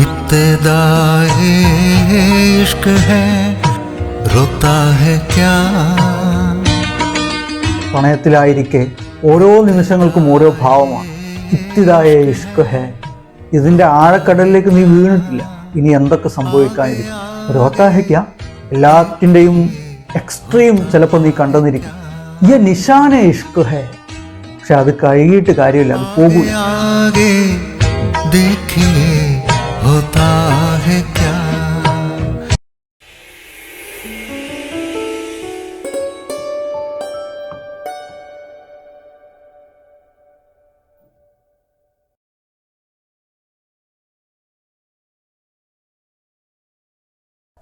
इब्तिदाए इश्क है रोता है क्या. പ്രണയത്തിലായിരിക്കെ ഓരോ നിമിഷങ്ങൾക്കും ഓരോ ഭാവമാണ്. ഇബ്തിദായ ഇഷ്ക് ഹേ, ഇതിൻ്റെ ആഴക്കടലിലേക്ക് നീ വീണിട്ടില്ല, ഇനി എന്തൊക്കെ സംഭവിക്കാനിരിക്കും. രോത്താ ഹേ ക്യാ, എല്ലാത്തിൻ്റെയും എക്സ്ട്രീം ചിലപ്പോൾ നീ കണ്ടെന്നിരിക്കും. യ നിശാന ഇഷ്ക് ഹേ, പക്ഷെ അത് കഴുകിയിട്ട് കാര്യമില്ല, അത് പോകൂല.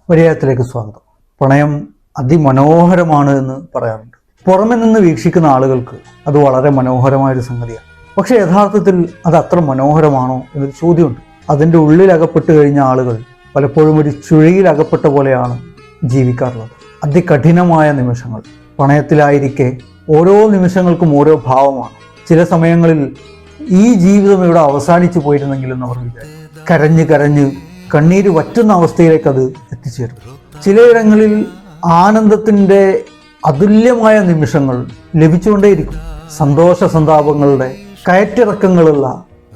പരിഹാരത്തിലേക്ക് സ്വാഗതം. പ്രണയം അതിമനോഹരമാണ് എന്ന് പറയാറുണ്ട്. പുറമെ നിന്ന് വീക്ഷിക്കുന്ന ആളുകൾക്ക് അത് വളരെ മനോഹരമായൊരു സംഗതിയാണ്. പക്ഷെ യഥാർത്ഥത്തിൽ അത് അത്ര മനോഹരമാണോ എന്നൊരു ചോദ്യമുണ്ട്. അതിൻ്റെ ഉള്ളിൽ അകപ്പെട്ട് കഴിഞ്ഞ ആളുകൾ പലപ്പോഴും ഒരു ചുഴിയിൽ അകപ്പെട്ട പോലെയാണ് ജീവിക്കാറുള്ളത്. അതികഠിനമായ നിമിഷങ്ങൾ. പ്രണയത്തിലായിരിക്കെ ഓരോ നിമിഷങ്ങൾക്കും ഓരോ ഭാവമാണ്. ചില സമയങ്ങളിൽ ഈ ജീവിതം ഇവിടെ അവസാനിച്ചു പോയിരുന്നെങ്കിലും അവർ വിചാരിക്കും. കരഞ്ഞ് കരഞ്ഞ് കണ്ണീര് വറ്റുന്ന അവസ്ഥയിലേക്ക് അത് എത്തിച്ചേരും. ചിലയിടങ്ങളിൽ ആനന്ദത്തിൻ്റെ അതുല്യമായ നിമിഷങ്ങൾ ലഭിച്ചുകൊണ്ടേയിരിക്കും. സന്തോഷ സന്താപങ്ങളുടെ കയറ്റിറക്കങ്ങളുള്ള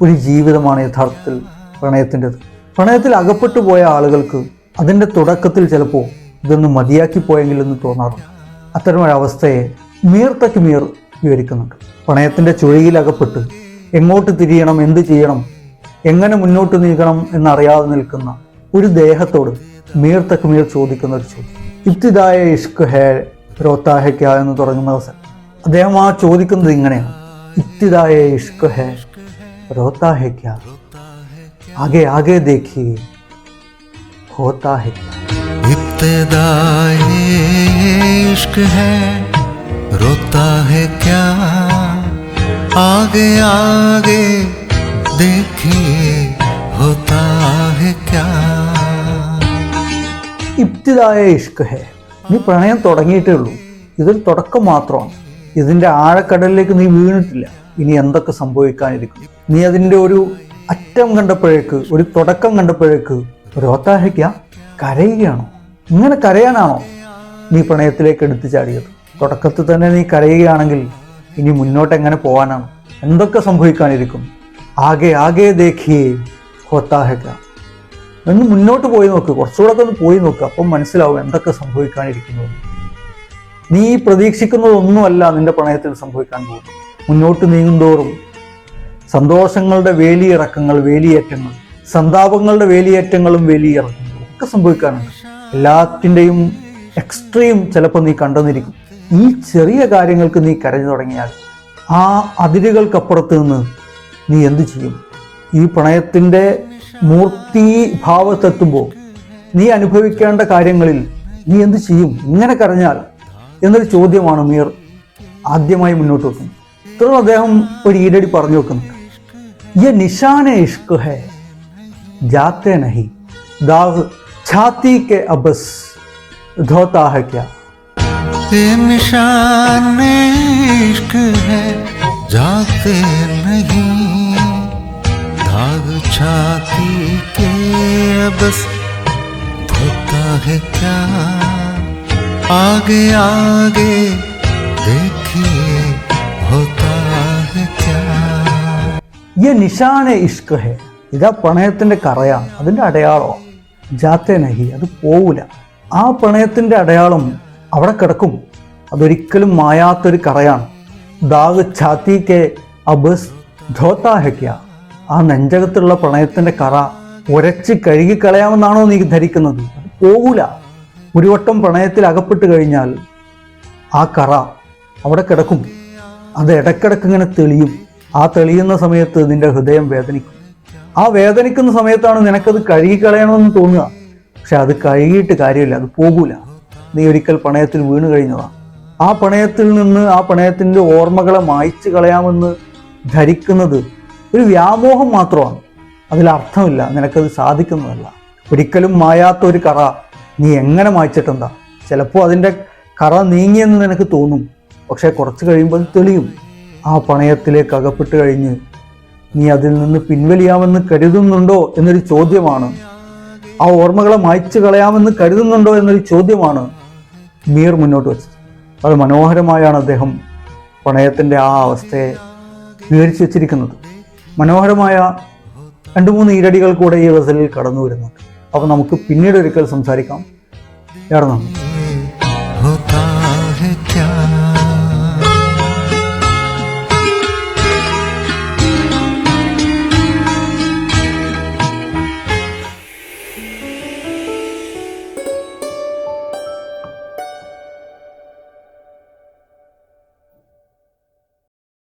ഒരു ജീവിതമാണ് യഥാർത്ഥത്തിൽ പ്രണയത്തിൻ്റെത്. പ്രണയത്തിൽ അകപ്പെട്ടു പോയ ആളുകൾക്ക് അതിൻ്റെ തുടക്കത്തിൽ ചിലപ്പോൾ ഇതൊന്ന് മതിയാക്കിപ്പോയെങ്കിലെന്ന് തോന്നാറുണ്ട്. അത്തരമൊരവസ്ഥയെ മീർ തക്ക് മീർ വിവരിക്കുന്നുണ്ട്. പ്രണയത്തിൻ്റെ ചുഴിയിൽ അകപ്പെട്ട് എങ്ങോട്ട് തിരിയണം, എന്ത് ചെയ്യണം, എങ്ങനെ മുന്നോട്ട് നീക്കണം എന്നറിയാതെ നിൽക്കുന്ന ഒരു ദേഹത്തോട് മീർ തക്ക് മീർ ചോദിക്കുന്ന ഒരു ചോദ്യം. ഇബ്തിദായ ഇഷ്ക് ഹേ രോത്താ ഹേ ക്യാ എന്ന് തുടങ്ങുന്ന അവസരം അദ്ദേഹം ആ ചോദിക്കുന്നത് ഇങ്ങനെയാണ്. ഇബ്തിദായ ഇഷ്ക് ഹേ രോത്താ ഹേ ക്യാ, ആകെ ആകെ ദേഖിയേ ഹോത്താ ഹേ ക്യാ. ഇബ്തിദായ ഇഷ്ക് ഹേ രോത്താ ഹേ ക്യാ, ആകെ ആകെ देखिए होता है क्या. ഇബ്തിദായ ഇഷ്ക് ഹേ, നീ പ്രണയം തുടങ്ങിയിട്ടേ ഉള്ളൂ, ഇതൊരു തുടക്കം മാത്രമാണ്. ഇതിൻ്റെ ആഴക്കടലിലേക്ക് നീ വീണിട്ടില്ല, ഇനി എന്തൊക്കെ സംഭവിക്കാനിരിക്കും. നീ അതിൻ്റെ ഒരു അറ്റം കണ്ടപ്പോഴേക്ക്, ഒരു തുടക്കം കണ്ടപ്പോഴേക്ക് രോത്താ ഹേ ക്യാ, കരയുകയാണോ? ഇങ്ങനെ കരയാനാണോ നീ പ്രണയത്തിലേക്ക് എടുത്തു ചാടിയത്? തുടക്കത്തിൽ തന്നെ നീ കരയുകയാണെങ്കിൽ ഇനി മുന്നോട്ട് എങ്ങനെ പോകാനാണ്? എന്തൊക്കെ സംഭവിക്കാനിരിക്കും? ആകെ ആകെ ദേഖിയേ ഹോത്താ ഹേ ക്യാ. ഒന്ന് മുന്നോട്ട് പോയി നോക്ക്, കുറച്ചുകൂടെ ഒന്ന് പോയി നോക്ക്, അപ്പം മനസ്സിലാവും എന്തൊക്കെ സംഭവിക്കാനിരിക്കുന്നത്. നീ പ്രതീക്ഷിക്കുന്നതൊന്നുമല്ല നിന്റെ പ്രണയത്തിൽ സംഭവിക്കാൻ പോകുന്നു. മുന്നോട്ട് നീങ്ങുന്തോറും സന്തോഷങ്ങളുടെ വേലിയിറക്കങ്ങൾ, വേലിയേറ്റങ്ങൾ, സന്താപങ്ങളുടെ വേലിയേറ്റങ്ങളും വേലിയിറക്കങ്ങളും ഒക്കെ സംഭവിക്കാനുണ്ട്. എല്ലാത്തിൻ്റെയും എക്സ്ട്രീം ചിലപ്പോൾ നീ കണ്ടെന്നിരിക്കും. ഈ ചെറിയ കാര്യങ്ങൾക്ക് നീ കരഞ്ഞു തുടങ്ങിയാൽ ആ അതിരുകൾക്കപ്പുറത്ത് നിന്ന് നീ എന്തു ചെയ്യും? ഈ പ്രണയത്തിൻ്റെ മൂർത്തി ഭാവത്തെത്തുമ്പോൾ നീ അനുഭവിക്കേണ്ട കാര്യങ്ങളിൽ നീ എന്തു ചെയ്യും ഇങ്ങനെ കരഞ്ഞാൽ എന്നൊരു ചോദ്യമാണ് മീർ ആദ്യമായി മുന്നോട്ട് വെക്കുന്നത്. തുടർന്ന് അദ്ദേഹം ഒരു ഈരടി പറഞ്ഞു വെക്കുന്നുണ്ട്. യ നിശാന ഇഷ്ക് ഹേ ജാത്തെ നഹി, ദാഗ് ഛാത്തി കെ അബസ് ധോത്താ ഹേ ക്യാ. निशान इश्क है जाते नहीं, दाग छाती के बस धोता है क्या. आगे आगे देखिए होता है क्या. യ നിശാന ഇഷ്ക് ഹേ, ഇതാ പ്രണയത്തിൻ്റെ കറയാണ്, അതിൻ്റെ അടയാളമാണ്. ജാത്തെ നഹി, അത് പോവില്ല. ആ പ്രണയത്തിൻ്റെ അടയാളം അവിടെ കിടക്കും, അതൊരിക്കലും മായാത്തൊരു കറയാണ്. ദാഗ് ഛാത്തി കെ അബസ് ധോത്താ ഹേ ക്യാ, ആ നെഞ്ചകത്തുള്ള പ്രണയത്തിൻ്റെ കറ ഉരച്ച് കഴുകിക്കളയാമെന്നാണോ നീ ധരിക്കുന്നത്? അത് പോകൂല. ഒരു വട്ടം പ്രണയത്തിൽ അകപ്പെട്ട് കഴിഞ്ഞാൽ ആ കറ അവിടെ കിടക്കും, അത് ഇടയ്ക്കിടയ്ക്ക് ഇങ്ങനെ തെളിയും. ആ തെളിയുന്ന സമയത്ത് നിന്റെ ഹൃദയം വേദനിക്കും. ആ വേദനിക്കുന്ന സമയത്താണ് നിനക്കത് കഴുകിക്കളയണമെന്ന് തോന്നുക. പക്ഷെ അത് കഴുകിയിട്ട് കാര്യമില്ല, അത് പോകൂല. നീ ഒരിക്കൽ പ്രണയത്തിൽ വീണ് കഴിഞ്ഞതാണ്. ആ പ്രണയത്തിൽ നിന്ന് ആ പ്രണയത്തിൻ്റെ ഓർമ്മകളെ മായ്ച്ചു കളയാമെന്ന് ധരിക്കുന്നത് ഒരു വ്യാമോഹം മാത്രമാണ്. അതിലർത്ഥമില്ല, നിനക്കത് സാധിക്കുന്നതല്ല. ഒരിക്കലും മായാത്ത ഒരു കറ നീ എങ്ങനെ മായ്ച്ചിട്ടെന്താ? ചിലപ്പോൾ അതിൻ്റെ കറ നീങ്ങിയെന്ന് നിനക്ക് തോന്നും, പക്ഷേ കുറച്ച് കഴിയുമ്പോൾ അത് തെളിയും. ആ പ്രണയത്തിലേക്ക് അകപ്പെട്ട് കഴിഞ്ഞ് നീ അതിൽ നിന്ന് പിൻവലിയാമെന്ന് കരുതുന്നുണ്ടോ എന്നൊരു ചോദ്യമാണ്, ആ ഓർമ്മകളെ മായ്ച്ചു കളയാമെന്ന് കരുതുന്നുണ്ടോ എന്നൊരു ചോദ്യമാണ് മീർ മുന്നോട്ട് വെച്ചത്. അത് മനോഹരമായാണ് അദ്ദേഹം പ്രണയത്തിൻ്റെ ആ അവസ്ഥയെ വിവരിച്ചു വച്ചിരിക്കുന്നത്. മനോഹരമായ 2-3 ഈരടികൾ കൂടെ ഈ ഗസലിൽ കടന്നു വരുന്നുണ്ട്. അപ്പോൾ നമുക്ക് പിന്നീട് ഒരിക്കൽ സംസാരിക്കാം. ഏറെ നന്ദി.